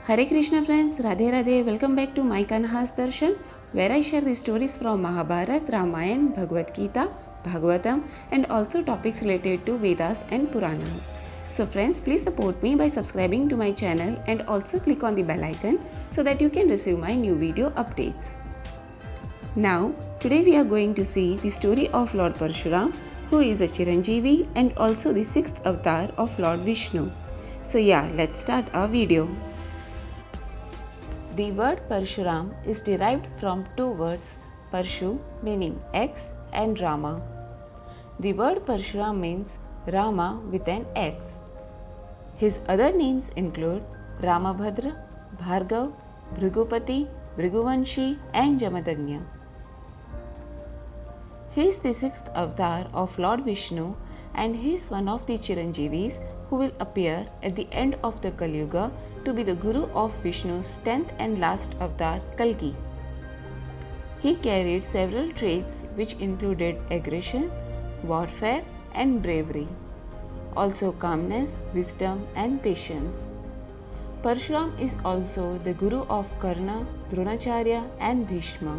Hare Krishna friends, Radhe Radhe, welcome back to my Kanha's Darshan, where I share the stories from Mahabharat, Ramayan, Bhagavad Gita, Bhagavatam and also topics related to Vedas and Puranas. So friends, please support me by subscribing to my channel and also click on the bell icon so that you can receive my new video updates. Now, today we are going to see the story of Lord Parshuram, who is a Chiranjeevi and also the sixth avatar of Lord Vishnu. So yeah, let's start our video. The word Parshuram is derived from two words Parshu meaning X and Rama. The word Parshuram means Rama with an X. His other names include Ramabhadra, Bhargav, Bhrigupati, Bhriguvanshi and Jamadagnya. He is the sixth avatar of Lord Vishnu and he is one of the Chiranjeevis who will appear at the end of the Kali Yuga to be the Guru of Vishnu's 10th and last avatar Kalki. He carried several traits which included aggression, warfare and bravery, also calmness, wisdom and patience. Parshuram is also the Guru of Karna, Dronacharya and Bhishma.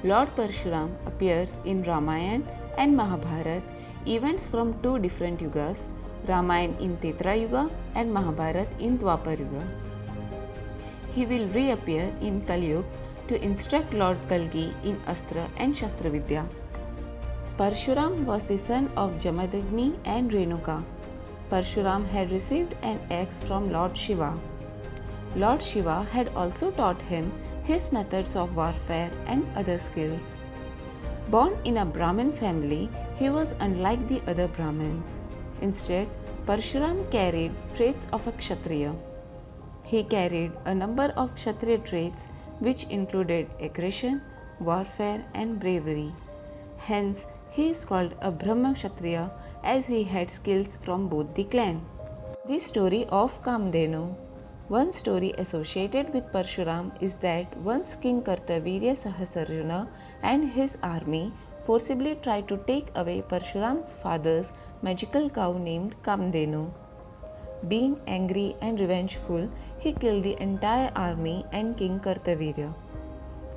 Lord Parshuram appears in Ramayana and Mahabharata, events from two different yugas, Ramayana in Treta Yuga and Mahabharata in Dwapar Yuga. He will reappear in Kali Yuga to instruct Lord Kalki in Astra and Shastra Vidya. Parshuram was the son of Jamadagni and Renuka. Parshuram had received an axe from Lord Shiva. Lord Shiva had also taught him his methods of warfare and other skills. Born in a Brahmin family, he was unlike the other Brahmins. Instead, Parshuram carried traits of a Kshatriya. He carried a number of Kshatriya traits which included aggression, warfare and bravery. Hence, he is called a Brahma Kshatriya as he had skills from both the clan. The story of Kamdenu. One story associated with Parshuram is that once King Kartavirya Sahasarjuna and his army forcibly tried to take away Parshuram's father's magical cow named Kamdenu. Being angry and revengeful, he killed the entire army and King Kartavirya.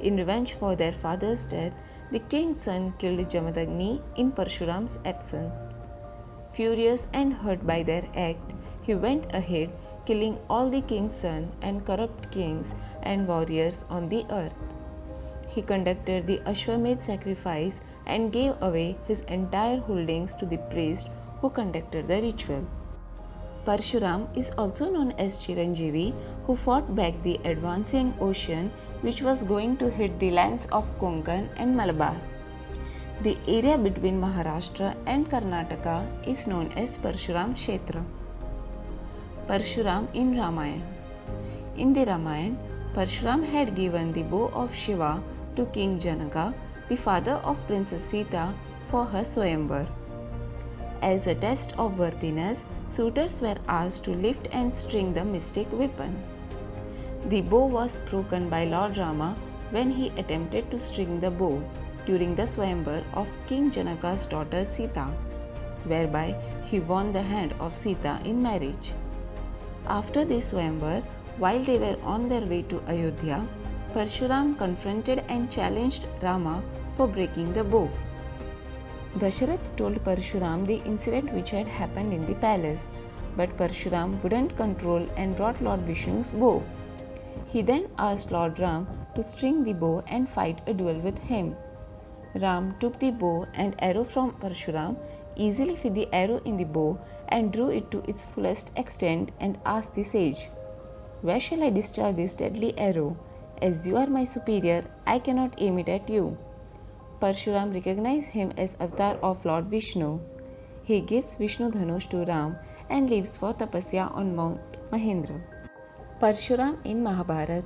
In revenge for their father's death, the king's son killed Jamadagni in Parshuram's absence. Furious and hurt by their act, he went ahead killing all the king's sons and corrupt kings and warriors on the earth. He conducted the Ashwamedh sacrifice and gave away his entire holdings to the priest who conducted the ritual. Parshuram is also known as Chiranjeevi, who fought back the advancing ocean which was going to hit the lands of Konkan and Malabar. The area between Maharashtra and Karnataka is known as Parshuram Kshetra. Parshuram in Ramayana. In the Ramayana, Parshuram had given the bow of Shiva to King Janaka, the father of Princess Sita, for her Swayamvar. As a test of worthiness, suitors were asked to lift and string the mystic weapon. The bow was broken by Lord Rama when he attempted to string the bow during the Swayamvar of King Janaka's daughter Sita, whereby he won the hand of Sita in marriage. After this Swayamvar, while they were on their way to Ayodhya, Parshuram confronted and challenged Rama for breaking the bow. Dasharath told Parshuram the incident which had happened in the palace, but Parshuram wouldn't control and brought Lord Vishnu's bow. He then asked Lord Ram to string the bow and fight a duel with him. Ram took the bow and arrow from Parshuram, easily fit the arrow in the bow and drew it to its fullest extent and asked the sage, "Where shall I discharge this deadly arrow? As you are my superior, I cannot aim it at you." Parshuram recognized him as avatar of Lord Vishnu. He gives Vishnu Dhanush to Ram and leaves for tapasya on Mount Mahendra. Parshuram in Mahabharata.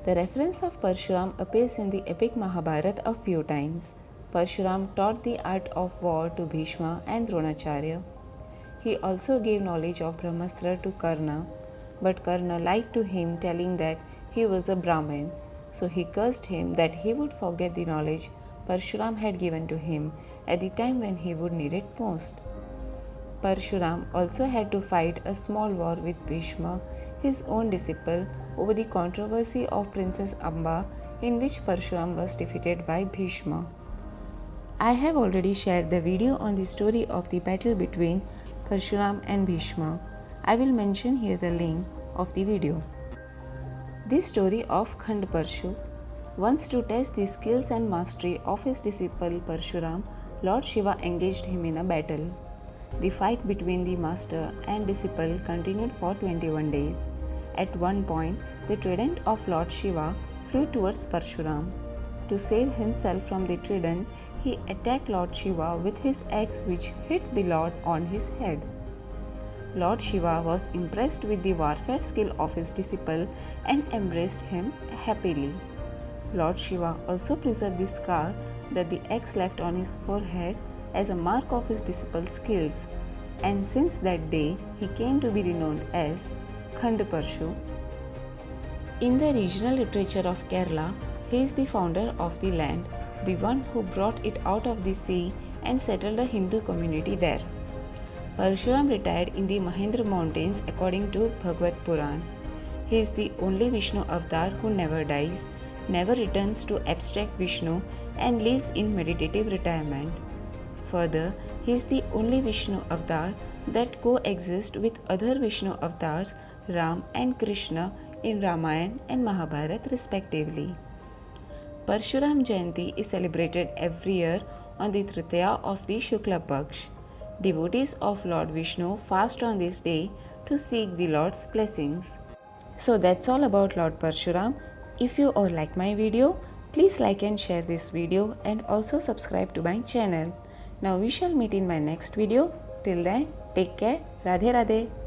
The reference of Parshuram appears in the epic Mahabharata a few times. Parshuram taught the art of war to Bhishma and Dronacharya. He also gave knowledge of Brahmastra to Karna, but Karna lied to him, telling that he was a Brahmin, so he cursed him that he would forget the knowledge Parshuram had given to him at the time when he would need it most. Parshuram also had to fight a small war with Bhishma, his own disciple, over the controversy of Princess Amba, in which Parshuram was defeated by Bhishma. I have already shared the video on the story of the battle between Parshuram and Bhishma. I will mention here the link of the video. The story of Khand Parshu. Once, to test the skills and mastery of his disciple Parshuram, Lord Shiva engaged him in a battle. The fight between the master and disciple continued for 21 days. At one point, the trident of Lord Shiva flew towards Parshuram. To save himself from the trident, he attacked Lord Shiva with his axe, which hit the Lord on his head. Lord Shiva was impressed with the warfare skill of his disciple and embraced him happily. Lord Shiva also preserved the scar that the axe left on his forehead as a mark of his disciple's skills, and since that day he came to be renowned as Khand Parshu. In the regional literature of Kerala, he is the founder of the land, the one who brought it out of the sea and settled a Hindu community there. Parshuram retired in the Mahendra mountains according to Bhagavad Puran. He is the only Vishnu avatar who never dies, never returns to abstract Vishnu, and lives in meditative retirement. Further, he is the only Vishnu avatar that coexists with other Vishnu avatars, Ram and Krishna, in Ramayana and Mahabharata respectively. Parshuram Jayanti is celebrated every year on the Tritiya of the Shukla Paksh. Devotees of Lord Vishnu fast on this day to seek the Lord's blessings. So that's all about Lord Parshuram. If you all like my video, please like and share this video and also subscribe to my channel. Now we shall meet in my next video. Till then, take care. Radhe Radhe.